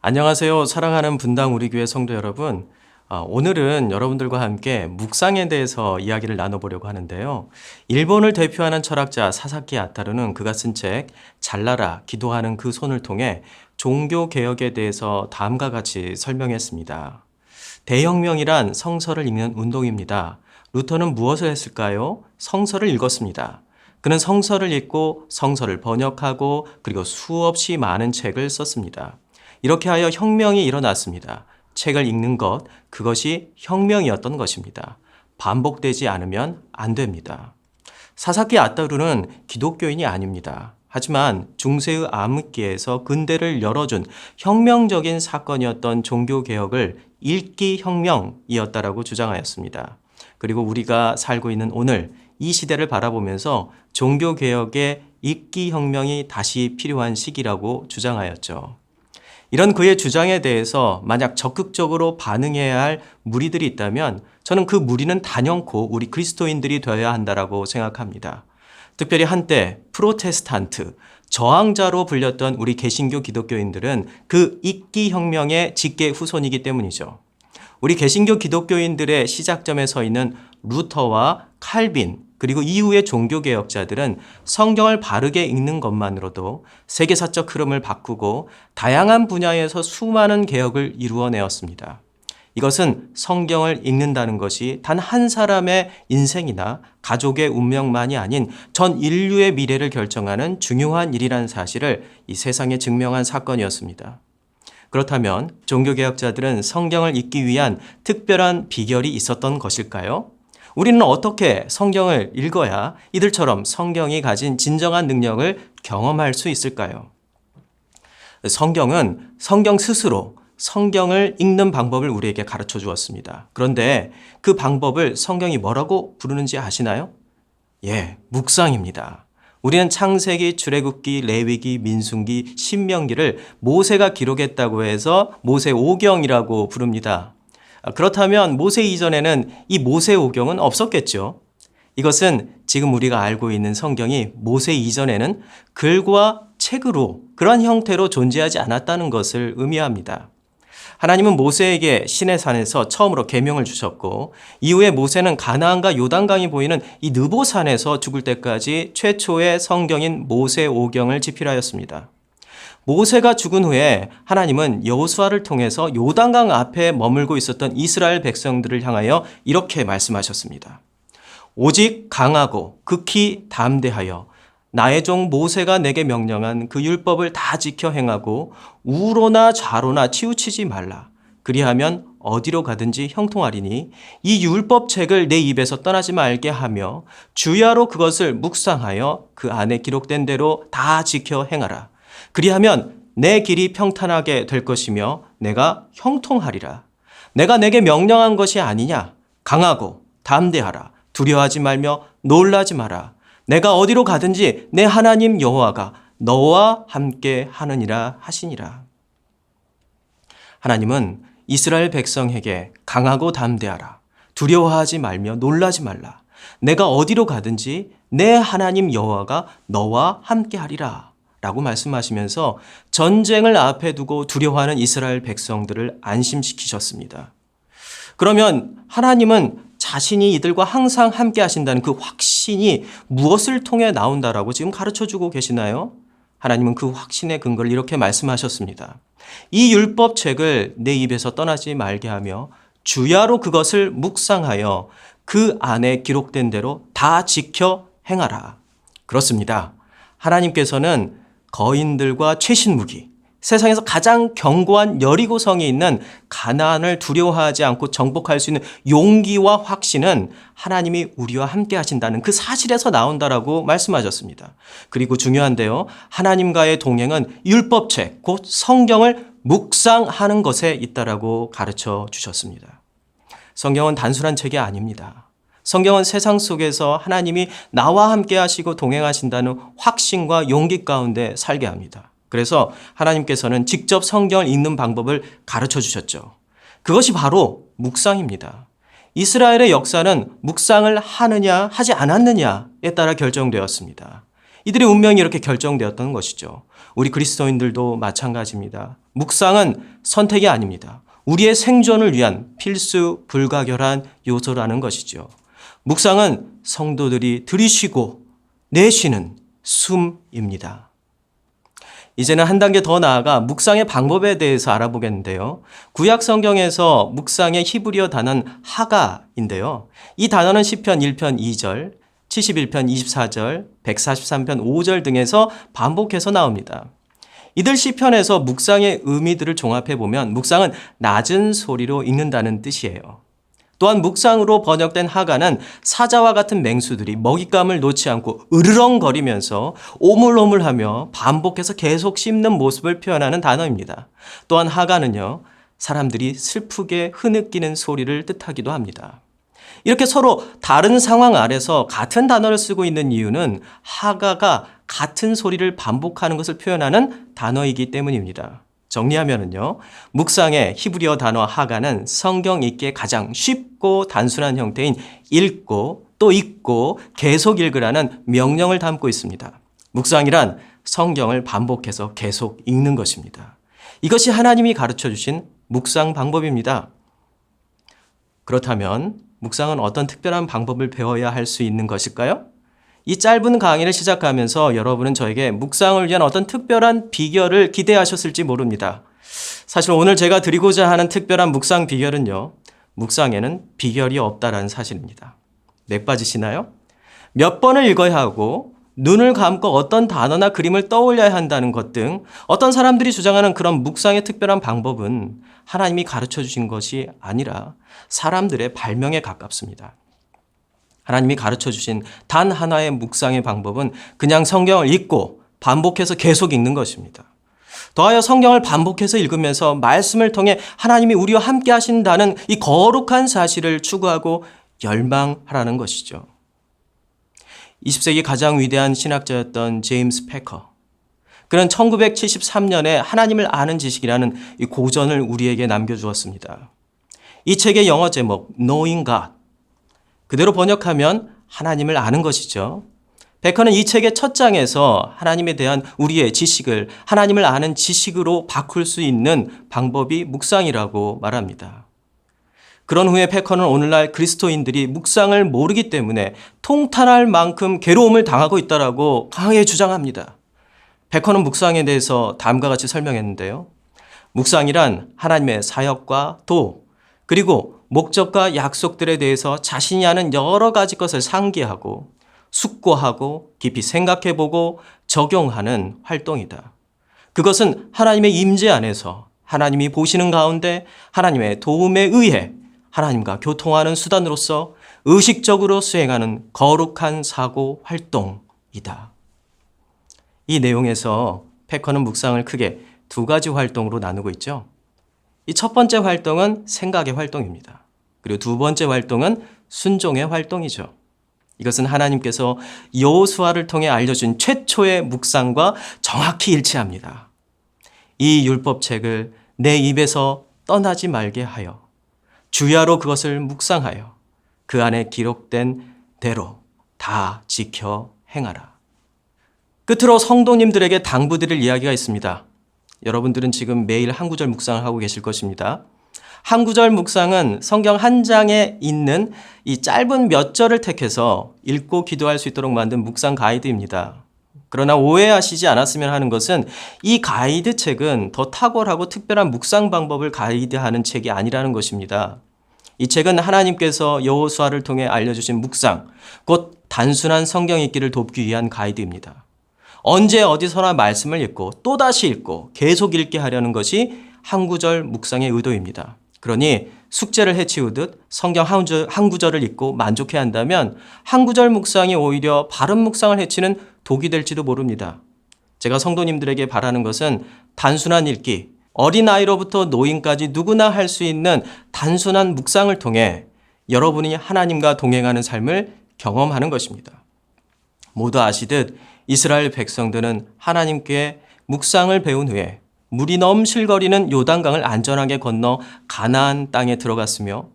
안녕하세요. 사랑하는 분당 우리 교회 성도 여러분. 오늘은 여러분들과 함께 묵상에 대해서 이야기를 나눠보려고 하는데요. 일본을 대표하는 철학자 사사키 아타루는 그가 쓴 책 잘나라 기도하는 그 손을 통해 종교 개혁에 대해서 다음과 같이 설명했습니다. 대혁명이란 성서를 읽는 운동입니다. 루터는 무엇을 했을까요? 성서를 읽었습니다. 그는 성서를 읽고 성서를 번역하고 그리고 수없이 많은 책을 썼습니다. 이렇게 하여 혁명이 일어났습니다. 책을 읽는 것, 그것이 혁명이었던 것입니다. 반복되지 않으면 안 됩니다. 사사키 아타루는 기독교인이 아닙니다. 하지만 중세의 암흑기에서 근대를 열어준 혁명적인 사건이었던 종교개혁을 읽기 혁명이었다라고 주장하였습니다. 그리고 우리가 살고 있는 오늘 이 시대를 바라보면서 종교개혁의 읽기 혁명이 다시 필요한 시기라고 주장하였죠. 이런 그의 주장에 대해서 만약 적극적으로 반응해야 할 무리들이 있다면 저는 그 무리는 단연코 우리 그리스도인들이 되어야 한다라고 생각합니다. 특별히 한때 프로테스탄트, 저항자로 불렸던 우리 개신교 기독교인들은 그 읽기 혁명의 직계 후손이기 때문이죠. 우리 개신교 기독교인들의 시작점에 서 있는 루터와 칼빈, 그리고 이후의 종교개혁자들은 성경을 바르게 읽는 것만으로도 세계사적 흐름을 바꾸고 다양한 분야에서 수많은 개혁을 이루어내었습니다. 이것은 성경을 읽는다는 것이 단 한 사람의 인생이나 가족의 운명만이 아닌 전 인류의 미래를 결정하는 중요한 일이라는 사실을 이 세상에 증명한 사건이었습니다. 그렇다면 종교개혁자들은 성경을 읽기 위한 특별한 비결이 있었던 것일까요? 우리는 어떻게 성경을 읽어야 이들처럼 성경이 가진 진정한 능력을 경험할 수 있을까요? 성경은 성경 스스로 성경을 읽는 방법을 우리에게 가르쳐 주었습니다. 그런데 그 방법을 성경이 뭐라고 부르는지 아시나요? 묵상입니다. 우리는 창세기, 출애굽기, 레위기, 민수기, 신명기를 모세가 기록했다고 해서 모세오경이라고 부릅니다. 그렇다면 모세 이전에는 이 모세오경은 없었겠죠. 이것은 지금 우리가 알고 있는 성경이 모세 이전에는 글과 책으로 그러한 형태로 존재하지 않았다는 것을 의미합니다. 하나님은 모세에게 시내산에서 처음으로 계명을 주셨고 이후에 모세는 가나안과 요단강이 보이는 이 느보산에서 죽을 때까지 최초의 성경인 모세오경을 집필하였습니다. 모세가 죽은 후에 하나님은 여호수아를 통해서 요단강 앞에 머물고 있었던 이스라엘 백성들을 향하여 이렇게 말씀하셨습니다. 오직 강하고 극히 담대하여 나의 종 모세가 내게 명령한 그 율법을 다 지켜 행하고 우로나 좌로나 치우치지 말라. 그리하면 어디로 가든지 형통하리니 이 율법책을 내 입에서 떠나지 말게 하며 주야로 그것을 묵상하여 그 안에 기록된 대로 다 지켜 행하라. 그리하면 내 길이 평탄하게 될 것이며 내가 형통하리라. 내가 내게 명령한 것이 아니냐? 강하고 담대하라. 두려워하지 말며 놀라지 마라. 내가 어디로 가든지 내 하나님 여호와가 너와 함께 하느니라 하시니라. 하나님은 이스라엘 백성에게 강하고 담대하라. 두려워하지 말며 놀라지 말라. 내가 어디로 가든지 내 하나님 여호와가 너와 함께 하리라. 라고 말씀하시면서 전쟁을 앞에 두고 두려워하는 이스라엘 백성들을 안심시키셨습니다. 그러면 하나님은 자신이 이들과 항상 함께 하신다는 그 확신이 무엇을 통해 나온다라고 지금 가르쳐주고 계시나요? 하나님은 그 확신의 근거를 이렇게 말씀하셨습니다. 이 율법책을 내 입에서 떠나지 말게 하며 주야로 그것을 묵상하여 그 안에 기록된 대로 다 지켜 행하라. 그렇습니다. 하나님께서는 거인들과 최신 무기, 세상에서 가장 견고한 여리고성이 있는 가나안을 두려워하지 않고 정복할 수 있는 용기와 확신은 하나님이 우리와 함께 하신다는 그 사실에서 나온다라고 말씀하셨습니다. 그리고 중요한데요. 하나님과의 동행은 율법책, 곧 성경을 묵상하는 것에 있다라고 가르쳐 주셨습니다. 성경은 단순한 책이 아닙니다. 성경은 세상 속에서 하나님이 나와 함께 하시고 동행하신다는 확신과 용기 가운데 살게 합니다. 그래서 하나님께서는 직접 성경을 읽는 방법을 가르쳐 주셨죠. 그것이 바로 묵상입니다. 이스라엘의 역사는 묵상을 하느냐 하지 않았느냐에 따라 결정되었습니다. 이들의 운명이 이렇게 결정되었던 것이죠. 우리 그리스도인들도 마찬가지입니다. 묵상은 선택이 아닙니다. 우리의 생존을 위한 필수 불가결한 요소라는 것이죠. 묵상은 성도들이 들이쉬고 내쉬는 숨입니다. 이제는 한 단계 더 나아가 묵상의 방법에 대해서 알아보겠는데요. 구약 성경에서 묵상의 히브리어 단어는 하가인데요. 이 단어는 시편 1편 2절, 71편 24절, 143편 5절 등에서 반복해서 나옵니다. 이들 시편에서 묵상의 의미들을 종합해 보면 묵상은 낮은 소리로 읽는다는 뜻이에요. 또한 묵상으로 번역된 하가는 사자와 같은 맹수들이 먹잇감을 놓지 않고 으르렁거리면서 오물오물하며 반복해서 계속 씹는 모습을 표현하는 단어입니다. 또한 하가는요, 사람들이 슬프게 흐느끼는 소리를 뜻하기도 합니다. 이렇게 서로 다른 상황 아래서 같은 단어를 쓰고 있는 이유는 하가가 같은 소리를 반복하는 것을 표현하는 단어이기 때문입니다. 정리하면은요, 묵상의 히브리어 단어 하가는 성경 읽기에 가장 쉽고 단순한 형태인 읽고 또 읽고 계속 읽으라는 명령을 담고 있습니다. 묵상이란 성경을 반복해서 계속 읽는 것입니다. 이것이 하나님이 가르쳐 주신 묵상 방법입니다. 그렇다면 묵상은 어떤 특별한 방법을 배워야 할 수 있는 것일까요? 이 짧은 강의를 시작하면서 여러분은 저에게 묵상을 위한 어떤 특별한 비결을 기대하셨을지 모릅니다. 사실 오늘 제가 드리고자 하는 특별한 묵상 비결은요, 묵상에는 비결이 없다라는 사실입니다. 맥 빠지시나요? 몇 번을 읽어야 하고 눈을 감고 어떤 단어나 그림을 떠올려야 한다는 것 등 어떤 사람들이 주장하는 그런 묵상의 특별한 방법은 하나님이 가르쳐 주신 것이 아니라 사람들의 발명에 가깝습니다. 하나님이 가르쳐 주신 단 하나의 묵상의 방법은 그냥 성경을 읽고 반복해서 계속 읽는 것입니다. 더하여 성경을 반복해서 읽으면서 말씀을 통해 하나님이 우리와 함께 하신다는 이 거룩한 사실을 추구하고 열망하라는 것이죠. 20세기 가장 위대한 신학자였던 제임스 패커. 그는 1973년에 하나님을 아는 지식이라는 이 고전을 우리에게 남겨주었습니다. 이 책의 영어 제목 Knowing God. 그대로 번역하면 하나님을 아는 것이죠. 베커는 이 책의 첫 장에서 하나님에 대한 우리의 지식을 하나님을 아는 지식으로 바꿀 수 있는 방법이 묵상이라고 말합니다. 그런 후에 베커는 오늘날 그리스도인들이 묵상을 모르기 때문에 통탄할 만큼 괴로움을 당하고 있다고 강하게 주장합니다. 베커는 묵상에 대해서 다음과 같이 설명했는데요. 묵상이란 하나님의 사역과 도, 그리고 목적과 약속들에 대해서 자신이 아는 여러 가지 것을 상기하고 숙고하고 깊이 생각해보고 적용하는 활동이다. 그것은 하나님의 임재 안에서 하나님이 보시는 가운데 하나님의 도움에 의해 하나님과 교통하는 수단으로서 의식적으로 수행하는 거룩한 사고 활동이다. 이 내용에서 패커는 묵상을 크게 두 가지 활동으로 나누고 있죠. 이 첫 번째 활동은 생각의 활동입니다. 그리고 두 번째 활동은 순종의 활동이죠. 이것은 하나님께서 여호수아를 통해 알려준 최초의 묵상과 정확히 일치합니다. 이 율법책을 내 입에서 떠나지 말게 하여 주야로 그것을 묵상하여 그 안에 기록된 대로 다 지켜 행하라. 끝으로 성도님들에게 당부드릴 이야기가 있습니다. 여러분들은 지금 매일 한 구절 묵상을 하고 계실 것입니다. 한 구절 묵상은 성경 한 장에 있는 이 짧은 몇 절을 택해서 읽고 기도할 수 있도록 만든 묵상 가이드입니다. 그러나 오해하시지 않았으면 하는 것은 이 가이드 책은 더 탁월하고 특별한 묵상 방법을 가이드하는 책이 아니라는 것입니다. 이 책은 하나님께서 여호수아를 통해 알려주신 묵상, 곧 단순한 성경 읽기를 돕기 위한 가이드입니다. 언제 어디서나 말씀을 읽고 또다시 읽고 계속 읽게 하려는 것이 한 구절 묵상의 의도입니다. 그러니 숙제를 해치우듯 성경 한 구절을 읽고 만족해야 한다면 한 구절 묵상이 오히려 바른 묵상을 해치는 독이 될지도 모릅니다. 제가 성도님들에게 바라는 것은 단순한 읽기, 어린아이로부터 노인까지 누구나 할 수 있는 단순한 묵상을 통해 여러분이 하나님과 동행하는 삶을 경험하는 것입니다. 모두 아시듯 이스라엘 백성들은 하나님께 묵상을 배운 후에 물이 넘실거리는 요단강을 안전하게 건너 가나안 땅에 들어갔으며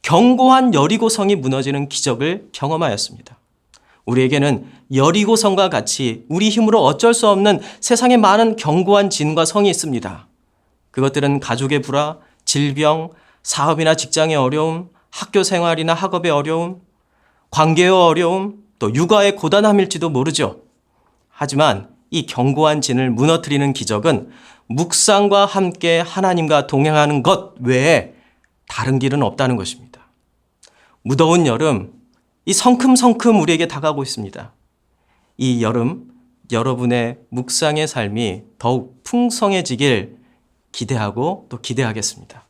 견고한 여리고성이 무너지는 기적을 경험하였습니다. 우리에게는 여리고성과 같이 우리 힘으로 어쩔 수 없는 세상에 많은 견고한 진과 성이 있습니다. 그것들은 가족의 불화, 질병, 사업이나 직장의 어려움, 학교 생활이나 학업의 어려움, 관계의 어려움, 또 육아의 고단함일지도 모르죠. 하지만 이 견고한 진을 무너뜨리는 기적은 묵상과 함께 하나님과 동행하는 것 외에 다른 길은 없다는 것입니다. 무더운 여름, 이 성큼성큼 우리에게 다가오고 있습니다. 이 여름, 여러분의 묵상의 삶이 더욱 풍성해지길 기대하고 또 기대하겠습니다.